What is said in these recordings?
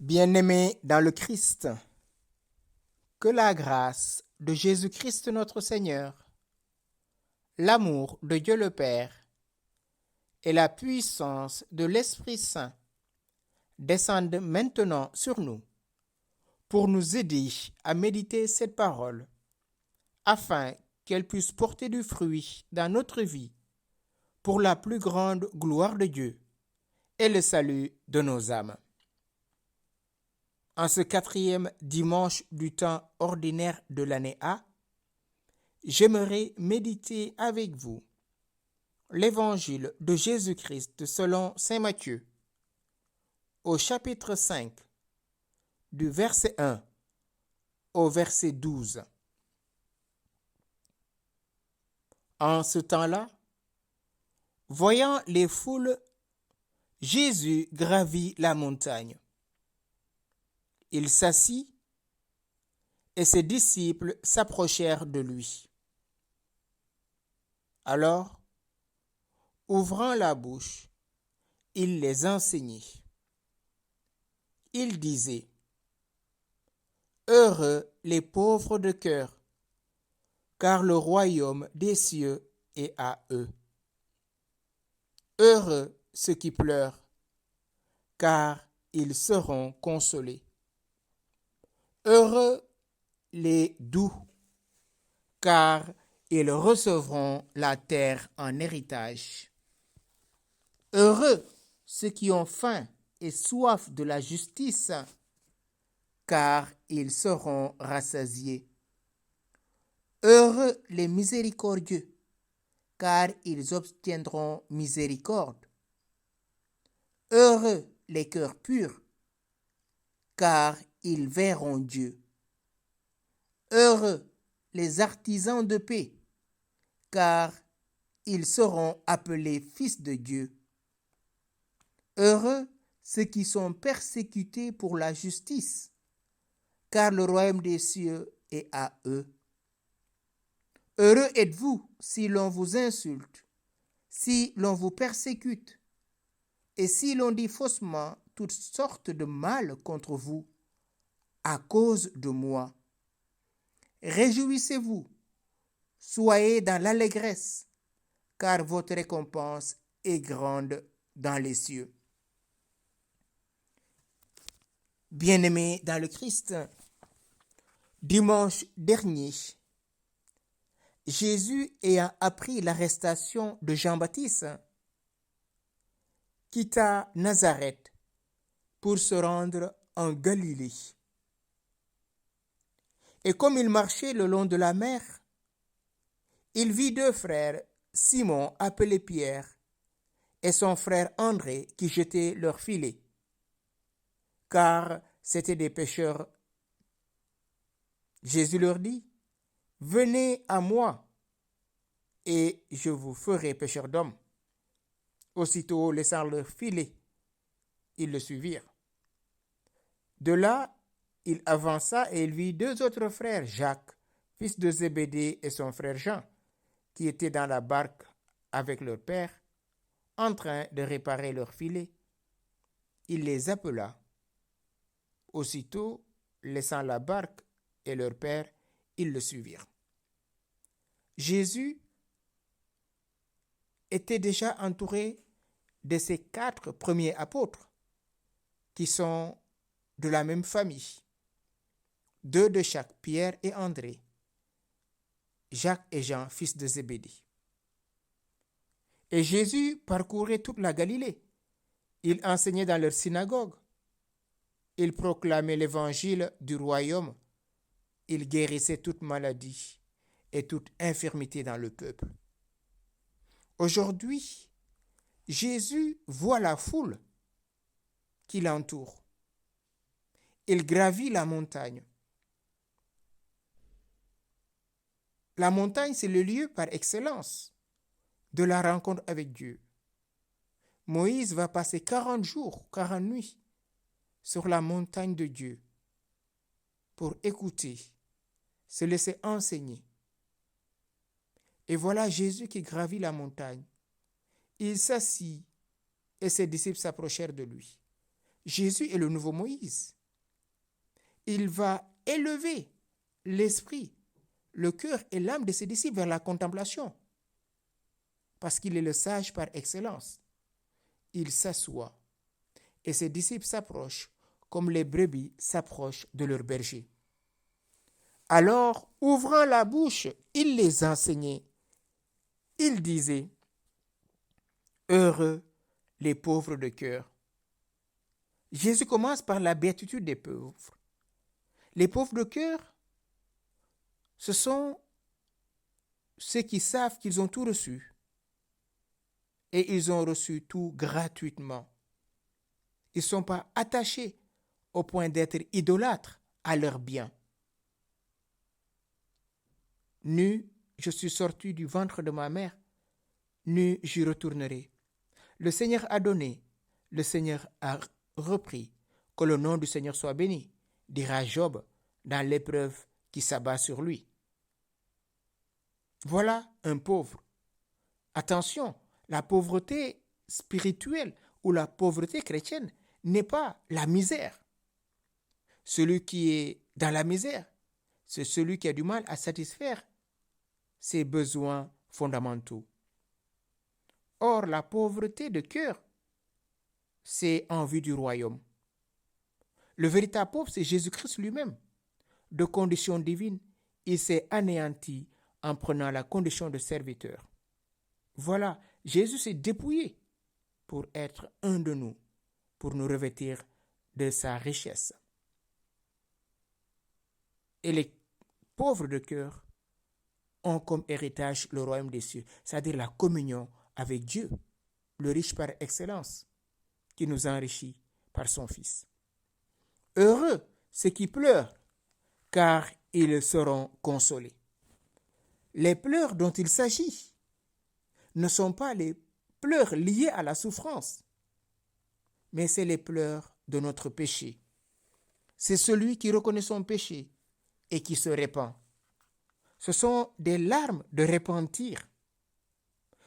Bien-aimés dans le Christ, que la grâce de Jésus-Christ notre Seigneur, l'amour de Dieu le Père et la puissance de l'Esprit Saint descendent maintenant sur nous pour nous aider à méditer cette parole, afin qu'elle puisse porter du fruit dans notre vie pour la plus grande gloire de Dieu et le salut de nos âmes. En ce 4e dimanche du temps ordinaire de l'année A, j'aimerais méditer avec vous l'évangile de Jésus-Christ selon saint Matthieu, au chapitre 5, du verset 1 au verset 12. En ce temps-là, voyant les foules, Jésus gravit la montagne. Il s'assit et ses disciples s'approchèrent de lui. Alors, ouvrant la bouche, il les enseignait. Il disait: Heureux les pauvres de cœur, car le royaume des cieux est à eux. Heureux ceux qui pleurent, car ils seront consolés. Heureux les doux, car ils recevront la terre en héritage. Heureux ceux qui ont faim et soif de la justice, car ils seront rassasiés. Heureux les miséricordieux, car ils obtiendront miséricorde. Heureux les cœurs purs, car ils verront Dieu. Heureux les artisans de paix, car ils seront appelés fils de Dieu. Heureux ceux qui sont persécutés pour la justice, car le royaume des cieux est à eux. Heureux êtes-vous si l'on vous insulte, si l'on vous persécute, et si l'on dit faussement toutes sortes de mal contre vous, à cause de moi. Réjouissez-vous, soyez dans l'allégresse, car votre récompense est grande dans les cieux. Bien-aimés dans le Christ, dimanche dernier, Jésus ayant appris l'arrestation de Jean-Baptiste, quitta Nazareth pour se rendre en Galilée. Et comme il marchait le long de la mer, il vit deux frères, Simon appelé Pierre, et son frère André qui jetaient leurs filets, car c'étaient des pêcheurs. Jésus leur dit: Venez à moi, et je vous ferai pêcheurs d'hommes. Aussitôt, laissant leurs filets, ils le suivirent. De là, il avança et il vit deux autres frères, Jacques, fils de Zébédée, et son frère Jean, qui étaient dans la barque avec leur père, en train de réparer leurs filets. Il les appela. Aussitôt, laissant la barque et leur père, ils le suivirent. Jésus était déjà entouré de ses 4 premiers apôtres, qui sont de la même famille. 2 de chaque, Pierre et André, Jacques et Jean, fils de Zébédée. Et Jésus parcourait toute la Galilée. Il enseignait dans leur synagogue. Il proclamait l'évangile du royaume. Il guérissait toute maladie et toute infirmité dans le peuple. Aujourd'hui, Jésus voit la foule qui l'entoure. Il gravit la montagne. La montagne, c'est le lieu par excellence de la rencontre avec Dieu. Moïse va passer 40 jours, 40 nuits sur la montagne de Dieu pour écouter, se laisser enseigner. Et voilà Jésus qui gravit la montagne. Il s'assit et ses disciples s'approchèrent de lui. Jésus est le nouveau Moïse. Il va élever l'esprit, le cœur et l'âme de ses disciples vers la contemplation, parce qu'il est le sage par excellence. Il s'assoit et ses disciples s'approchent comme les brebis s'approchent de leur berger. Alors, ouvrant la bouche, il les enseignait. Il disait, « Heureux les pauvres de cœur. » Jésus commence par la béatitude des pauvres. Les pauvres de cœur, ce sont ceux qui savent qu'ils ont tout reçu. Et ils ont reçu tout gratuitement. Ils ne sont pas attachés au point d'être idolâtres à leurs biens. Nu, je suis sorti du ventre de ma mère, nu, j'y retournerai. Le Seigneur a donné, le Seigneur a repris. Que le nom du Seigneur soit béni, dira Job dans l'épreuve qui s'abat sur lui. Voilà un pauvre. Attention, la pauvreté spirituelle ou la pauvreté chrétienne n'est pas la misère. Celui qui est dans la misère, c'est celui qui a du mal à satisfaire ses besoins fondamentaux. Or, la pauvreté de cœur, c'est en vue du royaume. Le véritable pauvre, c'est Jésus-Christ lui-même. De condition divine, il s'est anéanti en prenant la condition de serviteur. Voilà, Jésus s'est dépouillé pour être un de nous, pour nous revêtir de sa richesse. Et les pauvres de cœur ont comme héritage le royaume des cieux, c'est-à-dire la communion avec Dieu, le riche par excellence, qui nous enrichit par son Fils. Heureux ceux qui pleurent, car ils seront consolés. Les pleurs dont il s'agit ne sont pas les pleurs liés à la souffrance, mais c'est les pleurs de notre péché. C'est celui qui reconnaît son péché et qui se répand. Ce sont des larmes de repentir.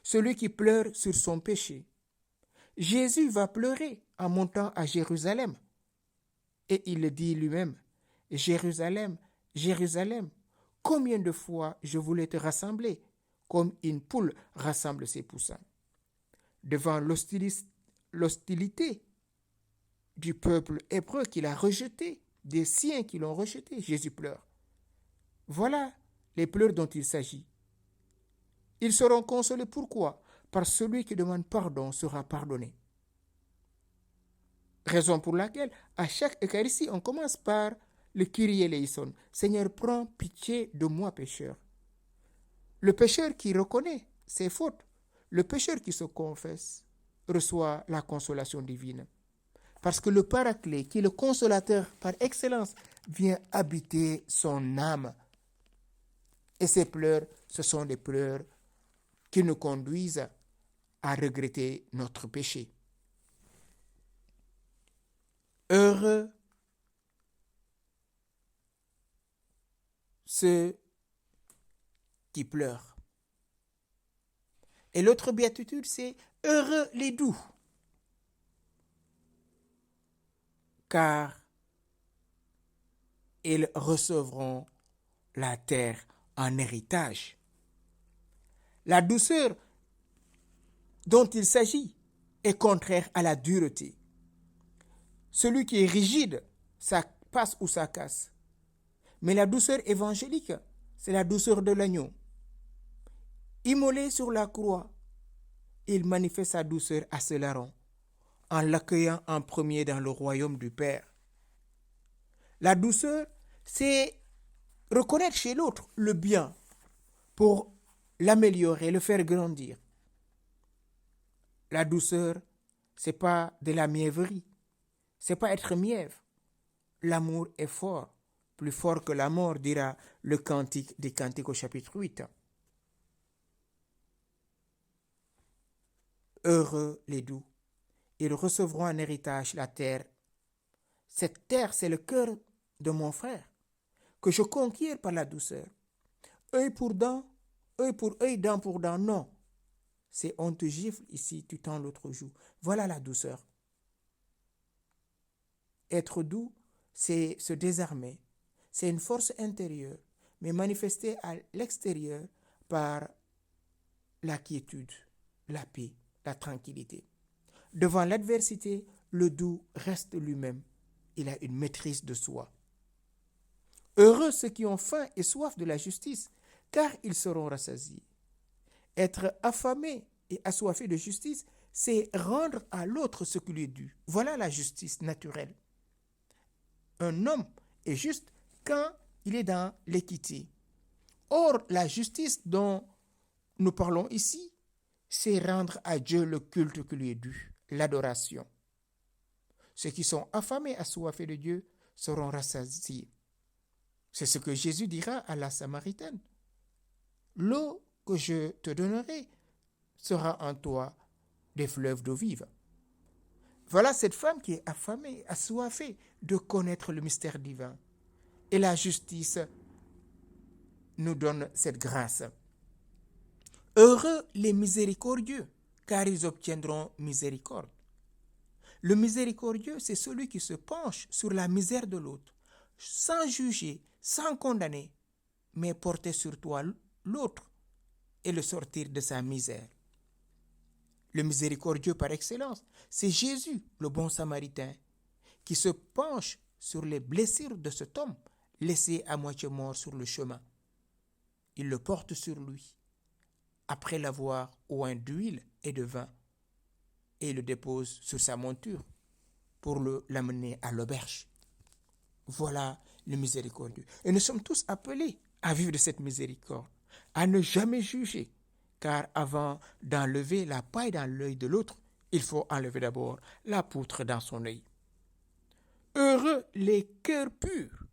Celui qui pleure sur son péché. Jésus va pleurer en montant à Jérusalem. Et il le dit lui-même, « Jérusalem, Jérusalem, combien de fois je voulais te rassembler, comme une poule rassemble ses poussins. » Devant l'hostilité du peuple hébreu qu'il a rejeté, des siens qui l'ont rejeté, Jésus pleure. Voilà les pleurs dont il s'agit. Ils seront consolés. Pourquoi? Par celui qui demande pardon sera pardonné. Raison pour laquelle, à chaque Eucharistie, on commence par le Kyrie eleison. Seigneur, prends pitié de moi, pécheur. Le pécheur qui reconnaît ses fautes, le pécheur qui se confesse, reçoit la consolation divine. Parce que le Paraclet, qui est le consolateur par excellence, vient habiter son âme. Et ces pleurs, ce sont des pleurs qui nous conduisent à regretter notre péché. Heureux ceux qui pleurent. Et l'autre béatitude, c'est heureux les doux, car ils recevront la terre en héritage. La douceur dont il s'agit est contraire à la dureté. Celui qui est rigide, ça passe ou ça casse. Mais la douceur évangélique, c'est la douceur de l'agneau. Immolé sur la croix, il manifeste sa douceur à ce larron, en l'accueillant en premier dans le royaume du Père. La douceur, c'est reconnaître chez l'autre le bien pour l'améliorer, le faire grandir. La douceur, c'est pas de la mièvrerie, c'est pas être mièvre. L'amour est fort, plus fort que la mort, dira le Cantique des Cantiques au chapitre 8. Heureux les doux, ils recevront en héritage la terre. Cette terre, c'est le cœur de mon frère, que je conquiers par la douceur. Œil pour œil, dent pour dent, non. C'est on te gifle ici, tu tends l'autre joue. Voilà la douceur. Être doux, c'est se désarmer. C'est une force intérieure, mais manifestée à l'extérieur par la quiétude, la paix, la tranquillité. Devant l'adversité, le doux reste lui-même. Il a une maîtrise de soi. Heureux ceux qui ont faim et soif de la justice, car ils seront rassasiés. Être affamé et assoiffé de justice, c'est rendre à l'autre ce qui lui est dû. Voilà la justice naturelle. Un homme est juste quand il est dans l'équité. Or, la justice dont nous parlons ici, c'est rendre à Dieu le culte qui lui est dû, l'adoration. Ceux qui sont affamés, assoiffés de Dieu seront rassasiés. C'est ce que Jésus dira à la Samaritaine. L'eau que je te donnerai sera en toi des fleuves d'eau vive. Voilà cette femme qui est affamée, assoiffée de connaître le mystère divin. Et la justice nous donne cette grâce. Heureux les miséricordieux, car ils obtiendront miséricorde. Le miséricordieux, c'est celui qui se penche sur la misère de l'autre, sans juger, sans condamner, mais porter sur toi l'autre et le sortir de sa misère. Le miséricordieux par excellence, c'est Jésus, le bon samaritain, qui se penche sur les blessures de cet homme laissé à moitié mort sur le chemin. Il le porte sur lui, après l'avoir oint d'huile et de vin, et le dépose sur sa monture pour l'amener à l'auberge. Voilà le miséricordieux. Et nous sommes tous appelés à vivre de cette miséricorde, à ne jamais juger, car avant d'enlever la paille dans l'œil de l'autre, il faut enlever d'abord la poutre dans son œil. Heureux les cœurs purs,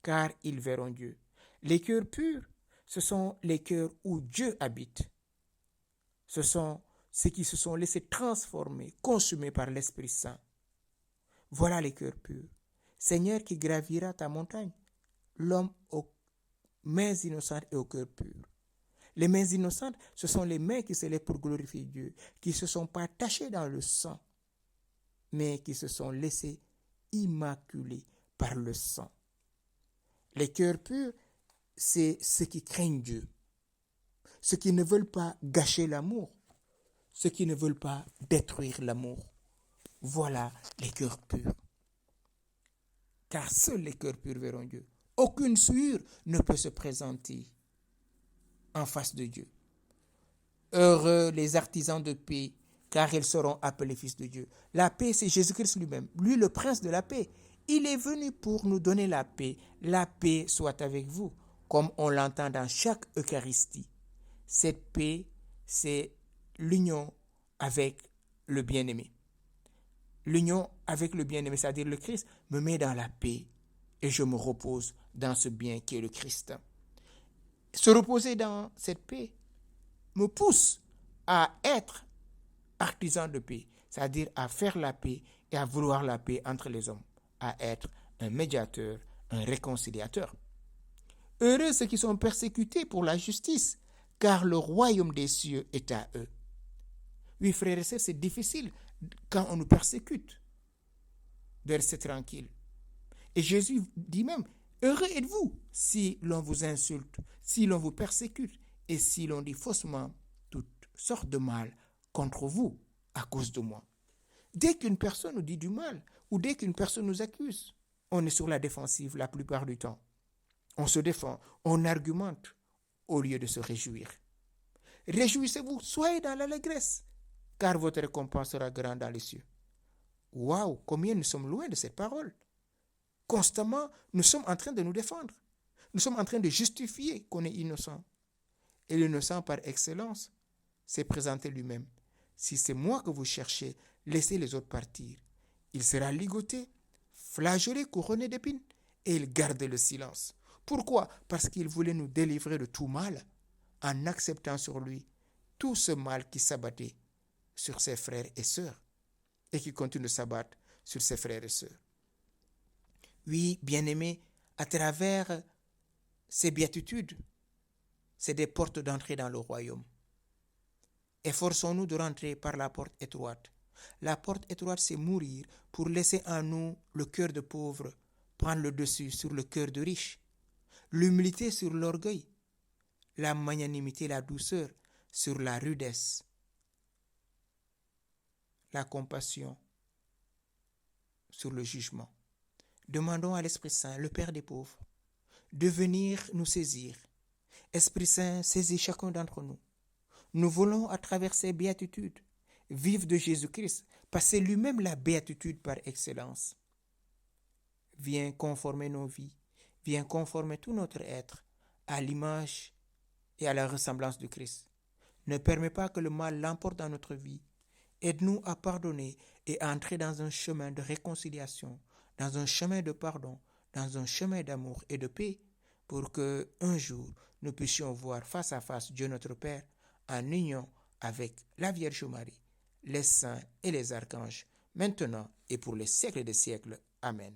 car ils verront Dieu. Les cœurs purs, ce sont les cœurs où Dieu habite. Ce sont ceux qui se sont laissés transformer, consumés par l'Esprit Saint. Voilà les cœurs purs. Seigneur qui gravira ta montagne, l'homme aux mains innocentes et au cœur pur. Les mains innocentes, ce sont les mains qui se lèvent pour glorifier Dieu, qui ne se sont pas tachées dans le sang, mais qui se sont laissées immaculées par le sang. Les cœurs purs, c'est ceux qui craignent Dieu, ceux qui ne veulent pas gâcher l'amour, ceux qui ne veulent pas détruire l'amour. Voilà les cœurs purs. Car seuls les cœurs purs verront Dieu. Aucune souillure ne peut se présenter en face de Dieu. Heureux les artisans de paix, car ils seront appelés fils de Dieu. La paix, c'est Jésus-Christ lui-même, lui le prince de la paix. Il est venu pour nous donner la paix. La paix soit avec vous, comme on l'entend dans chaque Eucharistie. Cette paix, c'est l'union avec le bien-aimé. L'union avec le bien-aimé, c'est-à-dire le Christ, me met dans la paix et je me repose dans ce bien qui est le Christ. Se reposer dans cette paix me pousse à être artisan de paix, c'est-à-dire à faire la paix et à vouloir la paix entre les hommes, à être un médiateur, un réconciliateur. Heureux ceux qui sont persécutés pour la justice, car le royaume des cieux est à eux. Oui, frères et sœurs, c'est difficile quand on nous persécute de rester tranquille. Et Jésus dit même, heureux êtes-vous si l'on vous insulte, si l'on vous persécute et si l'on dit faussement toutes sortes de mal contre vous à cause de moi. Dès qu'une personne nous dit du mal ou dès qu'une personne nous accuse, on est sur la défensive la plupart du temps. On se défend, on argumente au lieu de se réjouir. Réjouissez-vous, soyez dans l'allégresse, car votre récompense sera grande dans les cieux. Waouh, combien nous sommes loin de cette parole. Constamment, nous sommes en train de nous défendre. Nous sommes en train de justifier qu'on est innocent. Et l'innocent par excellence s'est présenté lui-même. Si c'est moi que vous cherchez, laissez les autres partir. Il sera ligoté, flagellé, couronné d'épines, et il gardait le silence. Pourquoi? Parce qu'il voulait nous délivrer de tout mal, en acceptant sur lui tout ce mal qui s'abattait sur ses frères et sœurs, et qui continue de s'abattre sur ses frères et sœurs. Oui, bien-aimés, à travers ces béatitudes, c'est des portes d'entrée dans le royaume. Efforçons-nous de rentrer par la porte étroite, La porte étroite, c'est mourir pour laisser en nous le cœur de pauvre prendre le dessus sur le cœur de riche, l'humilité sur l'orgueil, la magnanimité, la douceur sur la rudesse, la compassion sur le jugement. Demandons à l'Esprit Saint, le Père des pauvres, de venir nous saisir. Esprit Saint, saisis chacun d'entre nous. Nous voulons, à travers ces béatitudes, vivre de Jésus-Christ, parce que c'est lui-même la béatitude par excellence. Viens conformer nos vies, viens conformer tout notre être à l'image et à la ressemblance de Christ. Ne permets pas que le mal l'emporte dans notre vie. Aide-nous à pardonner et à entrer dans un chemin de réconciliation, dans un chemin de pardon, dans un chemin d'amour et de paix, pour que un jour nous puissions voir face à face Dieu notre Père en union avec la Vierge Marie, les saints et les archanges, maintenant et pour les siècles des siècles. Amen.